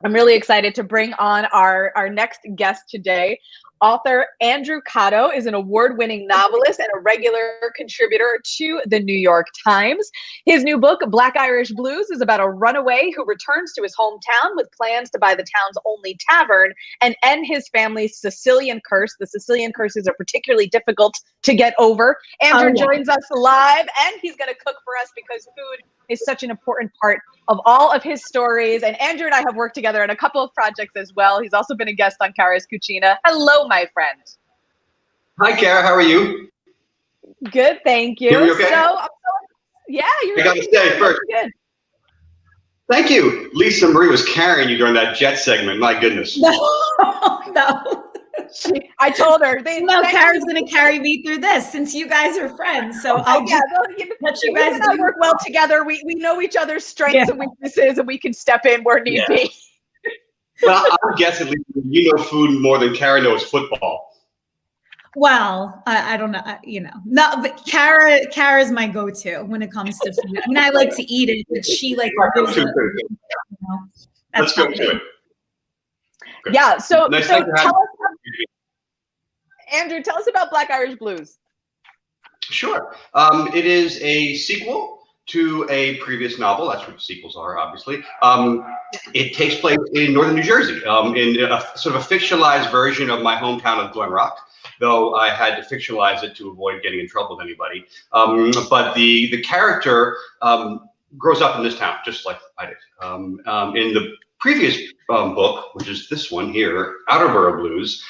I'm really excited to bring on our next guest today. Author Andrew Cotto is an award-winning novelist and a regular contributor to the New York Times. His new book, Black Irish Blues, is about a runaway who returns to his hometown with plans to buy the town's only tavern and end his family's Sicilian curse. The Sicilian curses are particularly difficult to get over. Andrew joins us live, and he's going to cook for us because food is such an important part of all of his stories. And Andrew and I have worked together on a couple of projects as well. He's also been a guest on Cara's Cucina. Hello, my friend. Hi, Cara. How are you? Good, thank you. You okay? Yeah, you're I got to say first. Good. Thank you. Lisa Marie was carrying you during that jet segment. My goodness. No. I told her. Cara's going to carry me through this since you guys are friends. So I'll just let you guys work well together. We know each other's strengths and weaknesses, and we can step in where need be. Well, I'm guessing you know food more than Cara knows football. Well, I don't know, no, but Cara's my go-to when it comes to food. I mean, I like to eat it, but she like. Let's go to it. Good. Yeah. So tell us, Andrew, tell us about Black Irish Blues. Sure. It is a sequel to a previous novel. That's what sequels are, obviously. It takes place in northern New Jersey, in a sort of a fictionalized version of my hometown of Glen Rock, though I had to fictionalize it to avoid getting in trouble with anybody. But the character grows up in this town, just like I did. In the previous book, which is this one here, Outerborough Blues,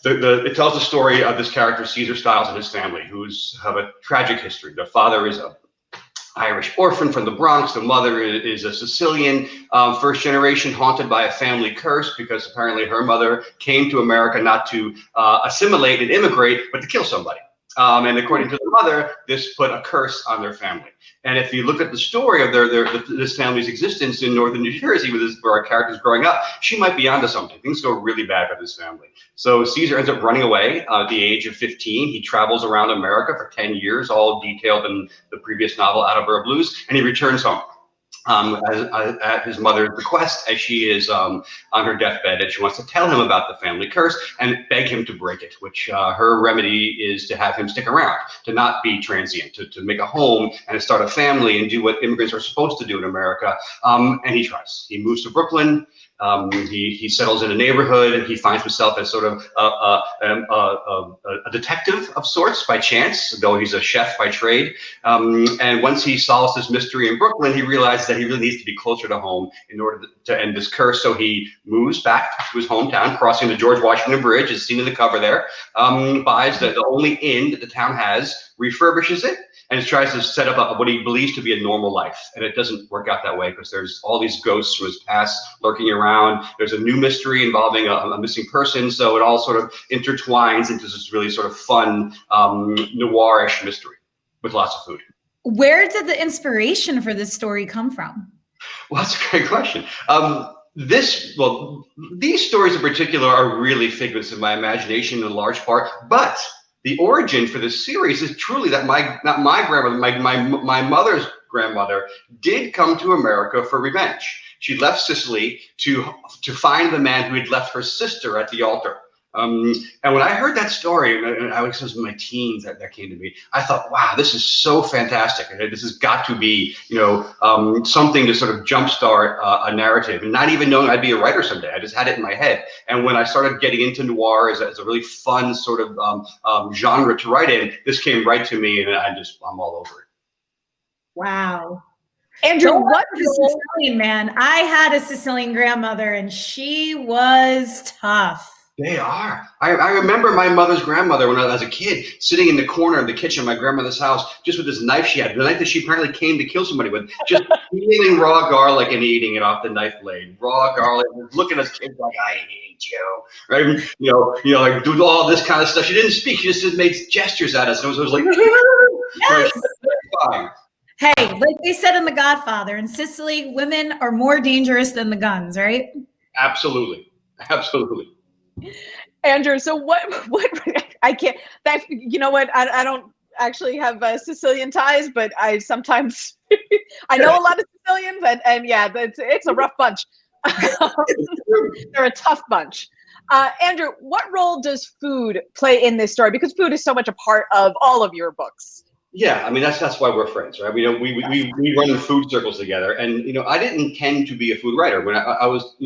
it tells the story of this character, Caesar Stiles, and his family, who's have a tragic history. The father is a Irish orphan from the Bronx. The mother is a Sicilian, first generation, haunted by a family curse because apparently her mother came to America not to assimilate and immigrate, but to kill somebody. And according to the mother, this put a curse on their family. And if you look at the story of this family's existence in northern New Jersey, where our character's growing up, she might be onto something. Things go really bad for this family. So Caesar ends up running away at the age of 15. He travels around America for 10 years, all detailed in the previous novel, Outerborough Blues, and he returns home. At his mother's request, as she is on her deathbed, and she wants to tell him about the family curse and beg him to break it, which her remedy is to have him stick around, to not be transient, to make a home and start a family and do what immigrants are supposed to do in America. And he tries. He moves to Brooklyn. He settles in a neighborhood. He finds himself as sort of a detective of sorts by chance, though he's a chef by trade. And once he solves this mystery in Brooklyn, he realizes that he really needs to be closer to home in order to end this curse. So he moves back to his hometown, crossing the George Washington Bridge, as seen in the cover there, buys the only inn that the town has, refurbishes it, and tries to set up what he believes to be a normal life. And it doesn't work out that way because there's all these ghosts from his past lurking around. There's a new mystery involving a missing person. So it all sort of intertwines into this really sort of fun, noirish mystery with lots of food. Where did the inspiration for this story come from? Well, that's a great question. These stories in particular are really figments of my imagination in large part, but the origin for this series is truly that not my grandmother, my mother's grandmother did come to America for revenge. She left Sicily to find the man who had left her sister at the altar. And when I heard that story, and I was in my teens that came to me, I thought, wow, this is so fantastic. And this has got to be, something to sort of jumpstart a narrative. And not even knowing I'd be a writer someday, I just had it in my head. And when I started getting into noir as a really fun sort of genre to write in, this came right to me, and I'm all over it. Wow. Andrew, what Sicilian man? I had a Sicilian grandmother, and she was tough. They are. I remember my mother's grandmother when I was a kid sitting in the corner of the kitchen of my grandmother's house, just with this knife she had, the knife that she apparently came to kill somebody with, just peeling raw garlic and eating it off the knife blade. Raw garlic, looking at us kids like, I hate you, right? Like do all this kind of stuff. She didn't speak. She just made gestures at us. And it was like, yes. Fine. Hey, like they said in The Godfather, in Sicily, women are more dangerous than the guns, right? Absolutely. Absolutely. Andrew, so what I can't, you know what, I don't actually have Sicilian ties, but I sometimes, I know a lot of Sicilians and yeah, it's a rough bunch. They're a tough bunch. Andrew, what role does food play in this story? Because food is so much a part of all of your books. Yeah, I mean that's why we're friends, right? We run in food circles together, and I didn't intend to be a food writer when I was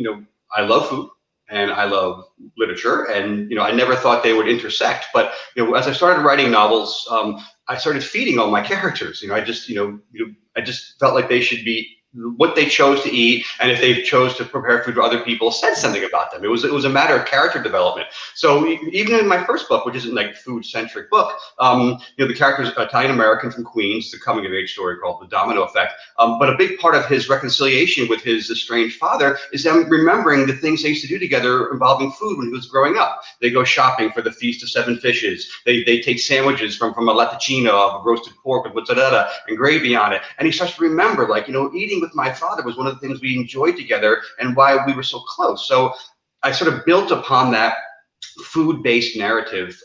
I love food and I love literature, and I never thought they would intersect. But as I started writing novels, I started feeding all my characters. I just felt like they should be what they chose to eat, and if they chose to prepare food for other people, said something about them. It was a matter of character development. So even in my first book, which isn't like food centric book, the character is Italian American from Queens. It's a coming of age story called The Domino Effect. But a big part of his reconciliation with his estranged father is them remembering the things they used to do together involving food when he was growing up. They go shopping for the Feast of Seven Fishes. They take sandwiches from a latticino of roasted pork with mozzarella and gravy on it. And he starts to remember, eating with my father was one of the things we enjoyed together and why we were so close. So I sort of built upon that food-based narrative,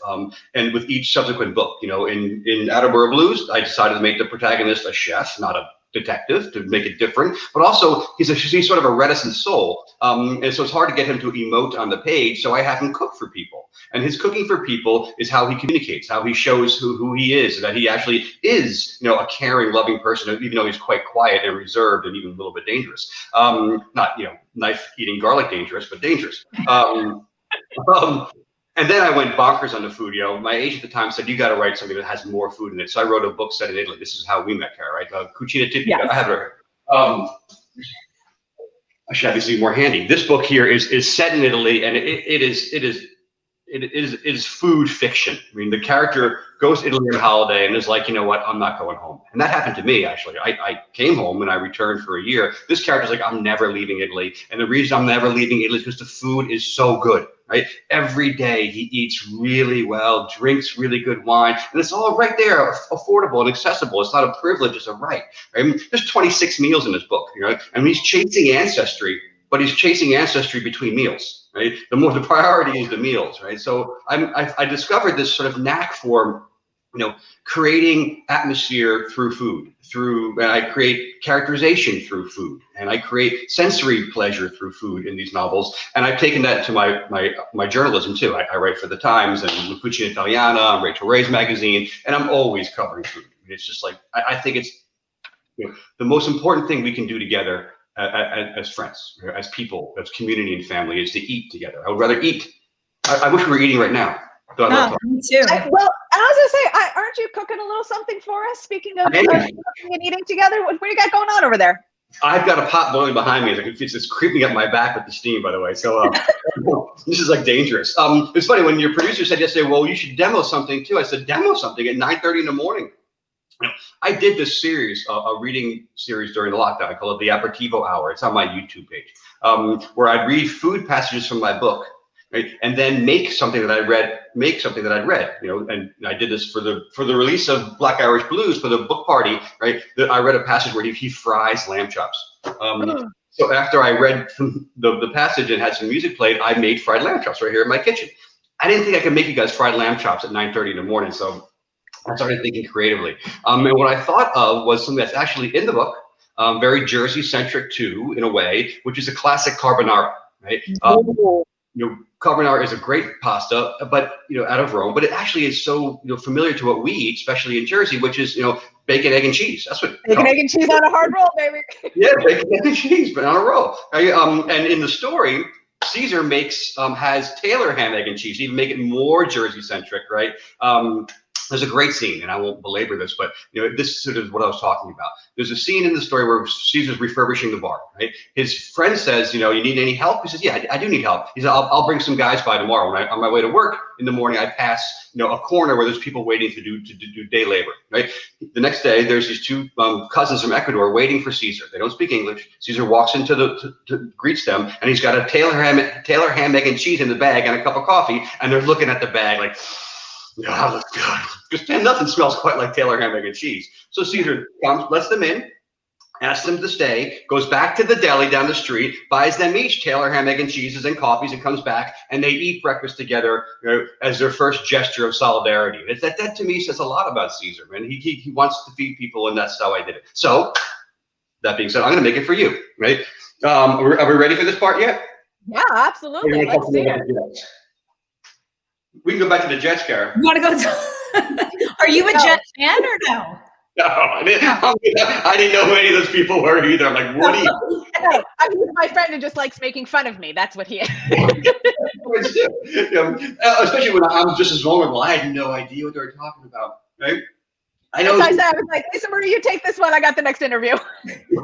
and with each subsequent book, in Attleboro Blues, I decided to make the protagonist a chef, not a detective, to make it different, but also he's sort of a reticent soul, and so it's hard to get him to emote on the page, so I have him cook for people, and his cooking for people is how he communicates, how he shows who he is, and that he actually is a caring, loving person, even though he's quite quiet and reserved and even a little bit dangerous. Not knife eating garlic dangerous, but dangerous. And then I went bonkers on the food. My agent at the time said, you got to write something that has more food in it. So I wrote a book set in Italy. This is how we met, Kara, right? Cucina Tipica. Yes. I have it right. I should have this even more handy. This book here is set in Italy, and it is food fiction. I mean, the character goes to Italy on holiday and is like, you know what, I'm not going home. And that happened to me, actually. I came home and I returned for a year. This character's like, I'm never leaving Italy. And the reason I'm never leaving Italy is because the food is so good, right? Every day he eats really well, drinks really good wine, and it's all right there, affordable and accessible. It's not a privilege, it's a right? I mean, there's 26 meals in this book, and he's chasing ancestry, but he's chasing ancestry between meals, right? The priority is the meals, right? So I discovered this sort of knack for, creating atmosphere through food, and I create characterization through food, and I create sensory pleasure through food in these novels. And I've taken that to my journalism too. I write for the Times and La Cucina Italiana, and Rachel Ray's magazine, and I'm always covering food. It's just like, I think it's the most important thing we can do together as friends, as people, as community and family, is to eat together. I would rather eat. I wish we were eating right now. Me too. Well, I was gonna say, aren't you cooking a little something for us? Speaking of cooking and eating together, what do you got going on over there? I've got a pot boiling behind me. It's just creeping up my back with the steam, by the way. So this is like dangerous. It's funny when your producer said yesterday, well, you should demo something too. I said, demo something at 9:30 in the morning. I did this series, a reading series during the lockdown. I call it the Aperitivo Hour. It's on my YouTube page, where I'd read food passages from my book, right, and then make something that I'd read. And I did this for the release of Black Irish Blues for the book party, right? I read a passage where he fries lamb chops. So after I read the passage and had some music played, I made fried lamb chops right here in my kitchen. I didn't think I could make you guys fried lamb chops at 9:30 in the morning, so I started thinking creatively. And what I thought of was something that's actually in the book, very Jersey-centric too, in a way, which is a classic carbonara, right? Carbonara is a great pasta, but out of Rome, but it actually is so familiar to what we eat, especially in Jersey, which is bacon, egg, and cheese. That's what bacon, egg, and cheese on a hard roll, baby. Yeah, bacon, egg, and cheese, but on a roll. Right? And in the story, Caesar has Taylor ham, egg, and cheese, even make it more Jersey-centric, right? There's a great scene, and I won't belabor this, but this sort of what I was talking about. There's a scene in the story where Caesar's refurbishing the bar, right? His friend says, you need any help? He says, yeah, I do need help. He said, I'll bring some guys by tomorrow. When on my way to work in the morning, I pass, a corner where there's people waiting to do day labor, right? The next day, there's these two cousins from Ecuador waiting for Caesar. They don't speak English. Caesar walks into greets them, and he's got a Taylor ham, egg, and cheese in the bag and a cup of coffee, and they're looking at the bag like, yeah, that looks good. Because nothing smells quite like Taylor ham, egg, and cheese. So Caesar comes, lets them in, asks them to stay, goes back to the deli down the street, buys them each Taylor ham, egg, and cheeses and coffees, and comes back, and they eat breakfast together as their first gesture of solidarity. That to me says a lot about Caesar, man. He wants to feed people, and that's how I did it. So that being said, I'm going to make it for you, right? Are we ready for this part yet? Yeah, absolutely. Let's see it. We can go back to the Jets, Karen. You want to go to, are you a Jets fan or no? No, I didn't know who any of those people were either. I'm like, what are you? No, I mean, my friend who just likes making fun of me. That's what he is. Especially when I'm just as vulnerable. I had no idea what they were talking about, right? I know. That's why I said, I was like, Lisa Marie, you take this one. I got the next interview.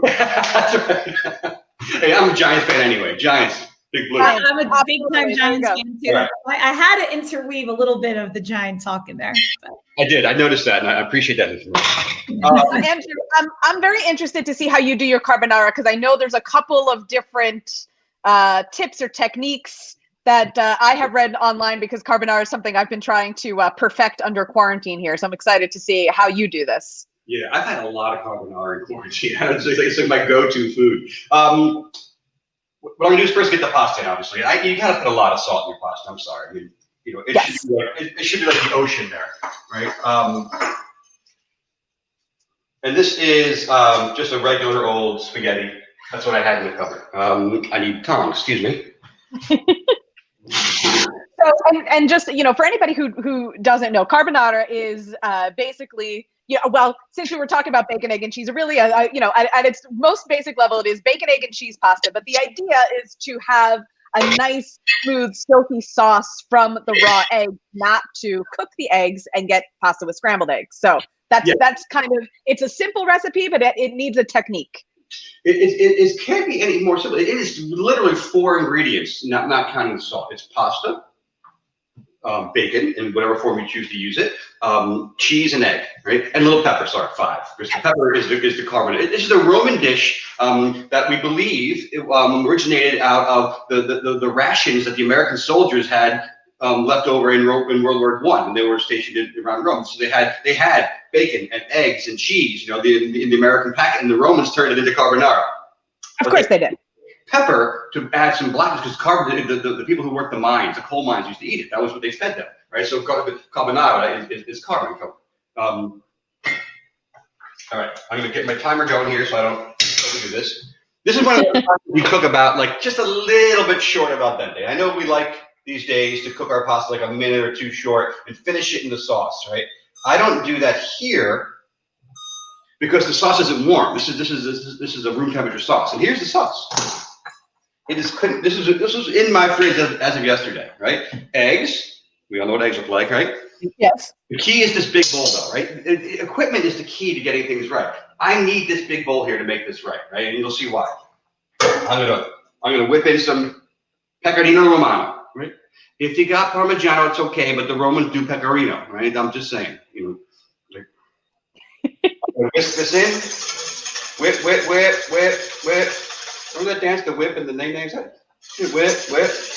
That's right. Hey, I'm a Giants fan anyway. Giants, big blue. I'm a big time Giants fan too. Right. I had to interweave a little bit of the Giant talk in there. But. I did. I noticed that, and I appreciate that information. Andrew, I'm very interested to see how you do your carbonara, because I know there's a couple of different tips or techniques that I have read online, because carbonara is something I've been trying to perfect under quarantine here. So I'm excited to see how you do this. Yeah, I've had a lot of carbonara in quarantine. It's like my go-to food. What I'm gonna do is first get the pasta in, obviously. You gotta put a lot of salt in your pasta. I'm sorry. I mean, it should be like the ocean there, right? And this is just a regular old spaghetti. That's what I had in the cupboard. I need tongs, excuse me. So, and just, for anybody who doesn't know, carbonara is basically, well, since we were talking about bacon, egg, and cheese, really, at its most basic level, it is bacon, egg, and cheese pasta. But the idea is to have a nice, smooth, silky sauce from the raw egg, not to cook the eggs and get pasta with scrambled eggs. So that's kind of, it's a simple recipe, but it needs a technique. It can't be any more simple. It is literally 4 ingredients, not counting the salt. It's pasta, bacon in whatever form you choose to use it, cheese and egg, right? And a little pepper, 5. Because the pepper is the carbonate. This is a Roman dish that we believe originated out of the rations that the American soldiers had left over in World War I when they were stationed around Rome. So they had bacon and eggs and cheese, in the American packet, and the Romans turned it into carbonara. Of course they did. Pepper to add some blackness, because the people who worked the mines, the coal mines, used to eat it. That was what they fed them, right? So carbonara is carbon. All right, I'm gonna get my timer going here so I don't do this. This is one of the times we cook about like just a little bit short of al dente. I know we like these days to cook our pasta like a minute or 2 short and finish it in the sauce, right? I don't do that here because the sauce isn't warm. This is a room temperature sauce, and here's the sauce. This was in my fridge as of yesterday, right? Eggs. We all know what eggs look like, right? Yes. The key is this big bowl, though, right? Equipment is the key to getting things right. I need this big bowl here to make this right? And you'll see why. I'm gonna whip in some pecorino romano, right? If you got Parmigiano, it's okay, but the Romans do pecorino, right? I'm just saying, whisk this in. Whip. Remember that dance, the whip and the names? Whip.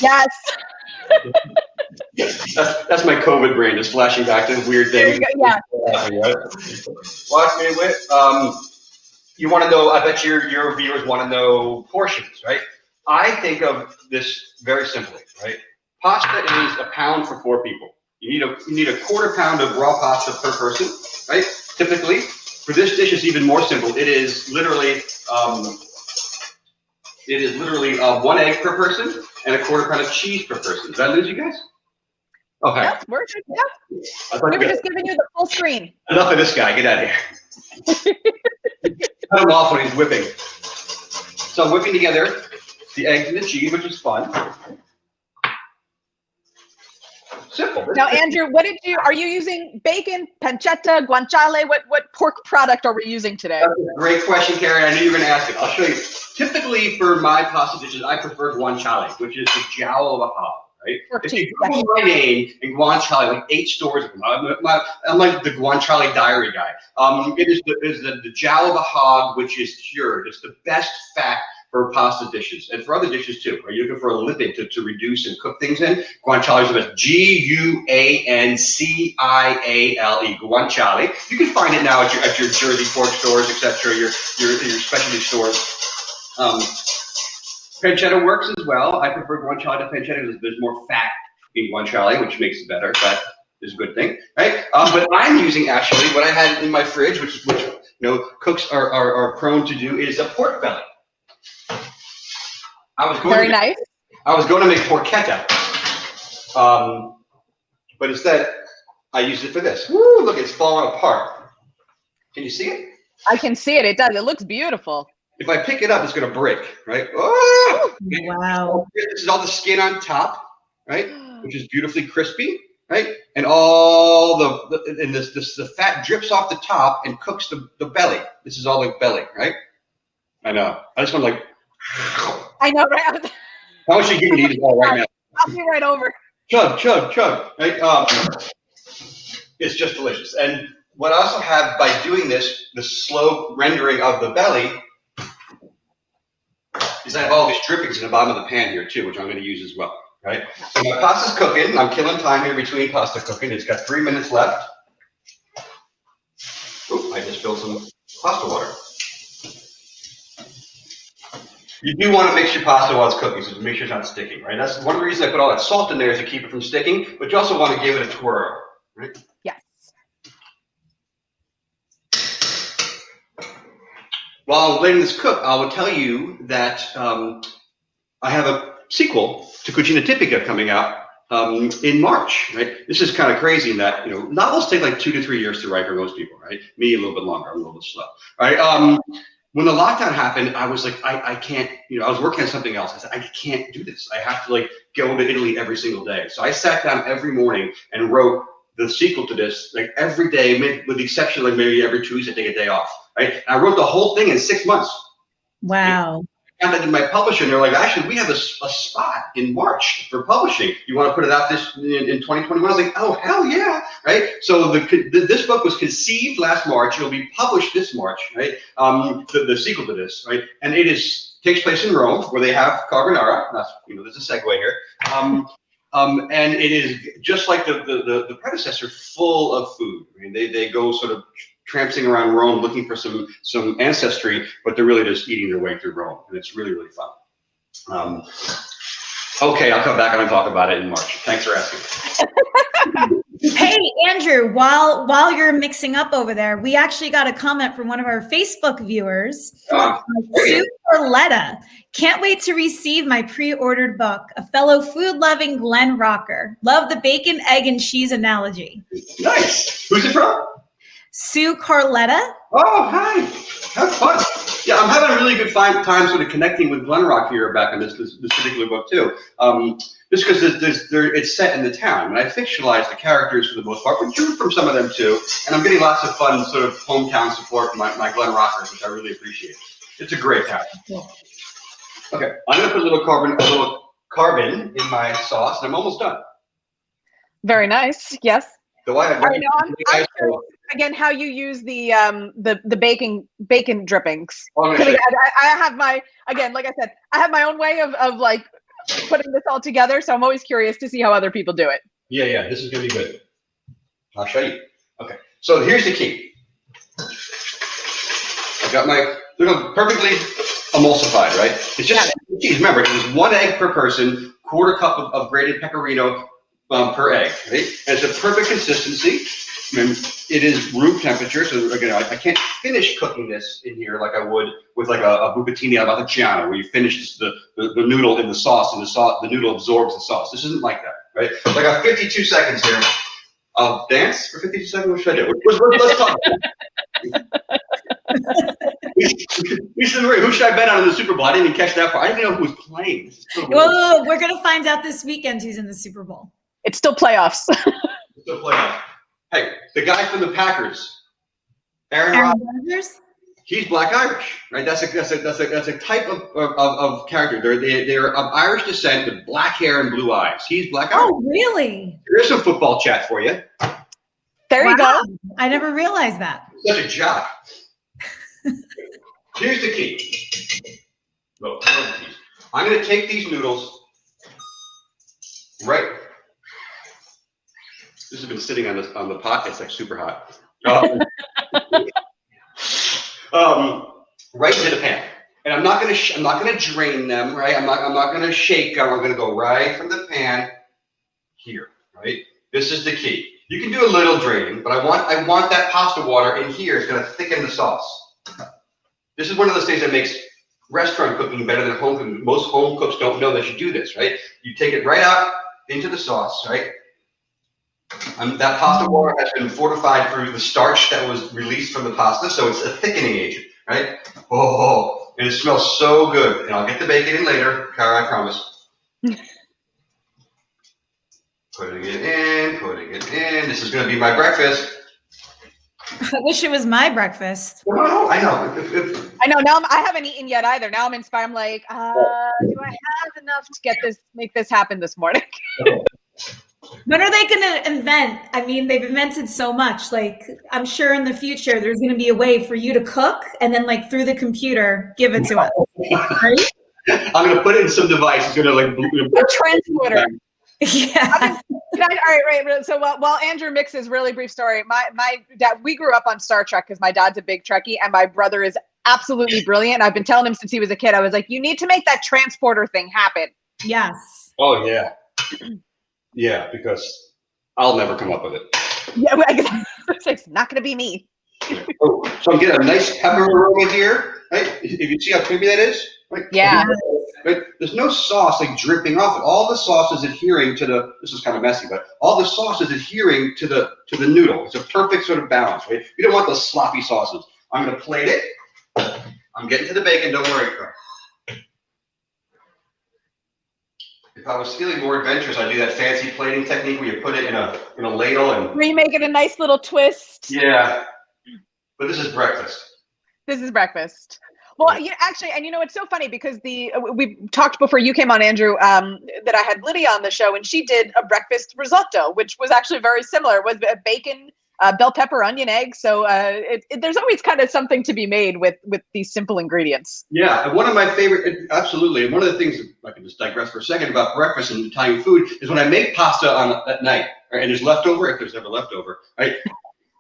Yes. That's my COVID brain just flashing back to weird things. Yeah. Watch me whip. You want to know? I bet your viewers want to know portions, right? I think of this very simply, right? Pasta is a pound for 4 people. You need a quarter pound of raw pasta per person, right? Typically, for this dish, it's even more simple. It is literally 1 egg per person and a quarter pound of cheese per person. Did I lose you guys? Okay. Yep, we're good. Yeah. We were just giving you the full screen. Enough of this guy. Get out of here. Cut him off when he's whipping. So I'm whipping together the eggs and the cheese, which is fun. Simple. Now, Andrew, are you using bacon, pancetta, guanciale? What pork product are we using today? That's a great question, Karen. I knew you were going to ask it. I'll show you. Typically, for my pasta dishes, I prefer guanciale, which is the jowl of a hog, right? If you Google my name and guanciale, like 8 stores of them. I'm like the guanciale diary guy. It is the jowl of a hog, which is cured. It's the best fat for pasta dishes and for other dishes too. Are you looking for a lipid to reduce and cook things in? Guanciale is the best. Guanciale. Guanciale. You can find it now at your Jersey pork stores, etc. Your specialty stores. Pancetta works as well. I prefer guanciale to pancetta because there's more fat in guanciale, which makes it better. Fat is a good thing, right? But I'm using actually what I had in my fridge, which cooks are prone to do, is a pork belly. I was going Very to nice. I was going to make porchetta, but instead I used it for this. Woo! Look, it's falling apart. Can you see it? I can see it. It does. It looks beautiful. If I pick it up, it's going to break, right? Oh! Wow. This is all the skin on top, right? Which is beautifully crispy, right? And all the fat drips off the top and cooks the belly. This is all the belly, right? I know. I just want to I know, right? how much you give me to eat it all right now? I'll be right over. Chug, chug, chug, right? It's just delicious. And what I also have by doing this, the slow rendering of the belly, is I have all these drippings in the bottom of the pan here too, which I'm going to use as well, right? So my pasta's cooking. I'm killing time here between pasta cooking. It's got 3 minutes left. Oop, I just spilled some pasta water. You do want to mix your pasta while it's cooking, so to make sure it's not sticking, right? That's one of the reasons I put all that salt in there is to keep it from sticking, but you also want to give it a twirl, right? Yes. While I'm letting this cook, I will tell you that I have a sequel to Cucina Tipica coming out in March, right? This is kind of crazy in that, novels take like 2 to 3 years to write for most people, right? Me, a little bit longer. I'm a little bit slow, right? When the lockdown happened, I was like, I can't, I was working on something else. I said, I can't do this. I have to go to Italy every single day. So I sat down every morning and wrote the sequel to this, every day, with the exception of maybe every 2 weeks I take a day off, right? And I wrote the whole thing in 6 months. Wow. I contacted my publisher, and they're like, actually, we have a spot in March for publishing. You want to put it out this in 2021? I was like, oh, hell yeah, right? So this book was conceived last March. It'll be published this March, right? The sequel to this, right? And it takes place in Rome, where they have carbonara. That's, there's a segue here. And it is just like the predecessor, full of food. I mean, they go sort of tramping around Rome looking for some ancestry, but they're really just eating their way through Rome, and it's really, really fun. Okay, I'll come back and talk about it in March. Thanks for asking. Hey, Andrew, while you're mixing up over there, we actually got a comment from one of our Facebook viewers, Sue Corletta. Can't wait to receive my pre-ordered book, a fellow food-loving Glen Rocker. Love the bacon, egg, and cheese analogy. Nice. Who's it from? Sue Carletta. Oh, hi. Have fun. Yeah, I'm having a really good time sort of connecting with Glenrock here back in this particular book too. Just because it's set in the town, and I fictionalized the characters for the most part, but drew from some of them too. And I'm getting lots of fun sort of hometown support from my Glen Rockers, which I really appreciate. It's a great town. Okay, I'm gonna put a little carbon in my sauce, and I'm almost done. Very nice. Yes. So I have I'm curious, again, how you use the bacon drippings. I have my, again, like I said, I have my own way of putting this all together, so I'm always curious to see how other people do it. Yeah, this is gonna be good. I'll show you. Okay, so here's the key. I've got they're perfectly emulsified, right? It's just cheese. Remember, it's 1 egg per person, 1/4 cup of grated pecorino per egg, right? And it's a perfect consistency. It is room temperature, so again, I can't finish cooking this in here like I would with a bucatini alla matriciana, where you finish the noodle in the sauce, and the noodle absorbs the sauce. This isn't like that, right? I got 52 seconds here. I'll dance for 52 seconds. What should I do? Let's talk. Who should I bet on in the Super Bowl? I didn't even catch that part. I didn't even know who was playing. Well, we're gonna find out this weekend who's in the Super Bowl. It's still playoffs. It's still playoffs. Hey, the guy from the Packers, Aaron Rodgers. He's Black Irish, right? That's a type of character. They're of Irish descent with black hair and blue eyes. He's Black Irish. Oh, really? There's some football chat for you. There you go. I never realized that. Such a jock. Here's the key. Look, I'm going to take these noodles. Right. This has been sitting on the pot. It's super hot. Right into the pan, and I'm not gonna drain them, right? I'm not gonna shake them. I'm gonna go right from the pan here, right? This is the key. You can do a little draining, but I want that pasta water in here. It's gonna thicken the sauce. This is one of those things that makes restaurant cooking better than home cooking. Most home cooks don't know that you do this, right? You take it right out into the sauce, right? That pasta water has been fortified through the starch that was released from the pasta, so it's a thickening agent, right? Oh, and it smells so good. And I'll get the bacon in later, Cara, I promise. Putting it in. This is going to be my breakfast. I wish it was my breakfast. No, I know. I know. Now I haven't eaten yet either. Now I'm inspired. I'm like, do I have enough to make this happen this morning? When are they going to invent? I mean, they've invented so much. Like, I'm sure in the future there's going to be a way for you to cook and then, like, through the computer, give it to us. Right? I'm going to put it in some device. It's going to like a transporter. Yeah. All right. So while Andrew mixes, really brief story. My dad, we grew up on Star Trek because my dad's a big Trekkie and my brother is absolutely brilliant. I've been telling him since he was a kid. I was like, you need to make that transporter thing happen. Yes. Oh yeah. Yeah, because I'll never come up with it. Yeah, it's not going to be me. Oh, so I'm getting a nice pepper aroma here. Right? If you see how creamy that is, right? Yeah. Right? There's no sauce like dripping off it. All the sauce is adhering to the. This is kind of messy, but all the sauce is adhering to the noodle. It's a perfect sort of balance, right? You don't want those sloppy sauces. I'm going to plate it. I'm getting to the bacon. Don't worry. If I was feeling more adventurous, I'd do that fancy plating technique where you put it in a ladle and. Where you make it a nice little twist. Yeah. But this is breakfast. This is breakfast. Well, actually, and it's so funny because we talked before you came on, Andrew, that I had Lydia on the show, and she did a breakfast risotto, which was actually very similar. It was bacon, bell pepper, onion, egg. So there's always kind of something to be made with these simple ingredients. Yeah, one of my favorite, absolutely. And one of the things, I can just digress for a second about breakfast and Italian food, is when I make pasta at night, right, and there's leftover, if there's ever leftover, right?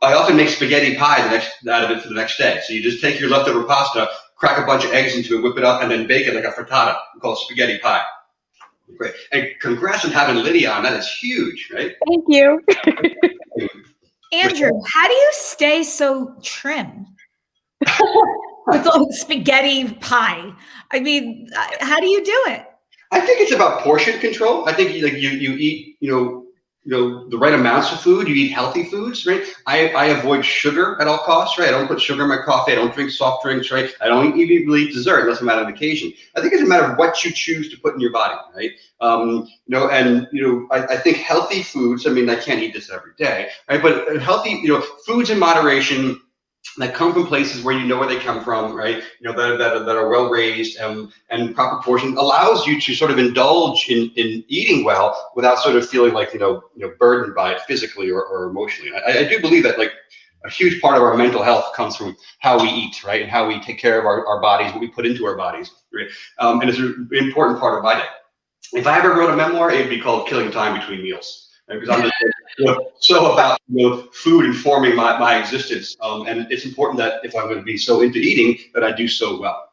I often make spaghetti pie out of it for the next day. So you just take your leftover pasta, crack a bunch of eggs into it, whip it up, and then bake it like a frittata. We call it spaghetti pie. Great. And congrats on having Lydia on. That is huge, right? Thank you. Andrew, how do you stay so trim? With all the spaghetti pie. I mean, how do you do it? I think it's about portion control. I think you eat, the right amounts of food. You eat healthy foods, right? I avoid sugar at all costs, right? I don't put sugar in my coffee. I don't drink soft drinks, right? I don't even really eat dessert unless I'm out on occasion. I think it's a matter of what you choose to put in your body, right? I think healthy foods. I mean, I can't eat this every day, right? But healthy, foods in moderation that come from places where you know where they come from, right? That are well raised and proper portion allows you to sort of indulge in eating well without sort of feeling like burdened by it physically or emotionally. I do believe that like a huge part of our mental health comes from how we eat, right, and how we take care of our bodies, what we put into our bodies, right? And it's an important part of my day. If I ever wrote a memoir, it'd be called "Killing Time Between Meals." Because I'm just so about food informing my existence, and it's important that if I'm going to be so into eating, that I do so well.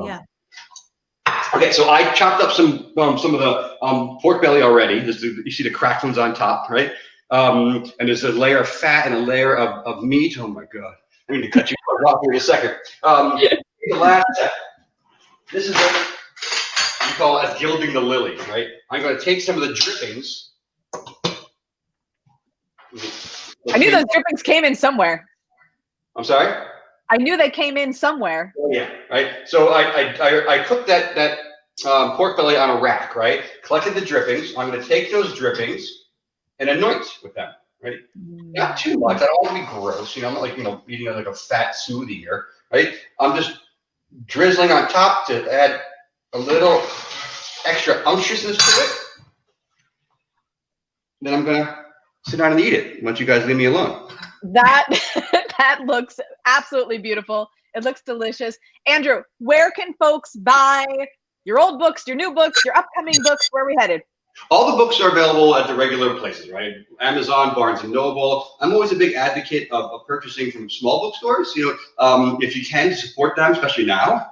Yeah. Okay, so I chopped up some of the pork belly already. You see the cracked ones on top, right? And there's a layer of fat and a layer of meat. Oh my God! I need to cut you off here in a second. The last step. This is what we call as gilding the lily, right? I'm going to take some of the drippings. I knew those drippings came in somewhere. I'm sorry? I knew they came in somewhere. Oh, yeah, right. So I cooked that pork belly on a rack, right? Collected the drippings. I'm going to take those drippings and anoint with them, right? Not too much. I don't want to be gross. I'm not like eating like a fat smoothie here, right? I'm just drizzling on top to add a little extra unctuousness to it. Then I'm gonna sit down and eat it once you guys leave me alone. That looks absolutely beautiful. It looks delicious. Andrew, where can folks buy your old books, your new books, your upcoming books? Where are we headed? All the books are available at the regular places, right? Amazon, Barnes and Noble. I'm always a big advocate of purchasing from small bookstores. If you can, support them, especially now.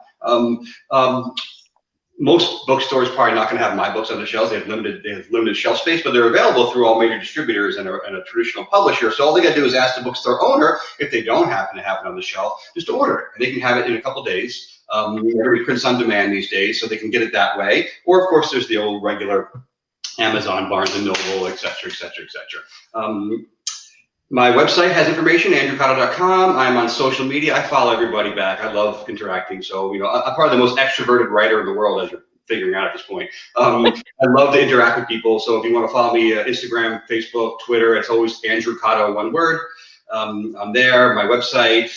Most bookstores are probably not going to have my books on the shelves. They have limited shelf space, but they're available through all major distributors and a traditional publisher. So all they got to do is ask the bookstore owner if they don't happen to have it on the shelf, just to order it, and they can have it in a couple days. Everybody prints on demand these days, so they can get it that way. Or, of course, there's the old regular Amazon, Barnes & Noble, et cetera, et cetera, et cetera. My website has information, andrewcotto.com. I'm on social media. I follow everybody back. I love interacting. So, I'm probably the most extroverted writer in the world, as you're figuring out at this point. I love to interact with people. So if you want to follow me, Instagram, Facebook, Twitter, it's always Andrew Cotto, one word. I'm there. My website,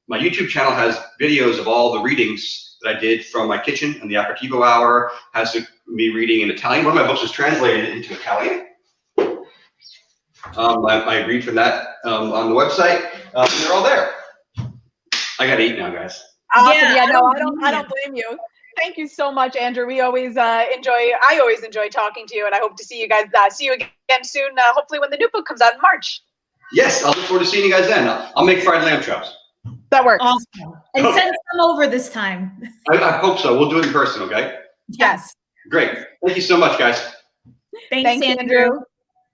my YouTube channel has videos of all the readings that I did from my kitchen and the aperitivo hour. Has me reading in Italian. One of my books is translated into Italian. I read from that on the website. They're all there. I got to eat now, guys. Awesome. Yeah, no, I don't blame you. Thank you so much, Andrew. We always I always enjoy talking to you, and I hope to see you guys. See you again soon. Hopefully, when the new book comes out in March. Yes, I'll look forward to seeing you guys then. I'll make fried lamb chops. That works. Awesome. And send some over this time. I hope so. We'll do it in person, okay? Yes. Great. Thank you so much, guys. Thanks, Andrew.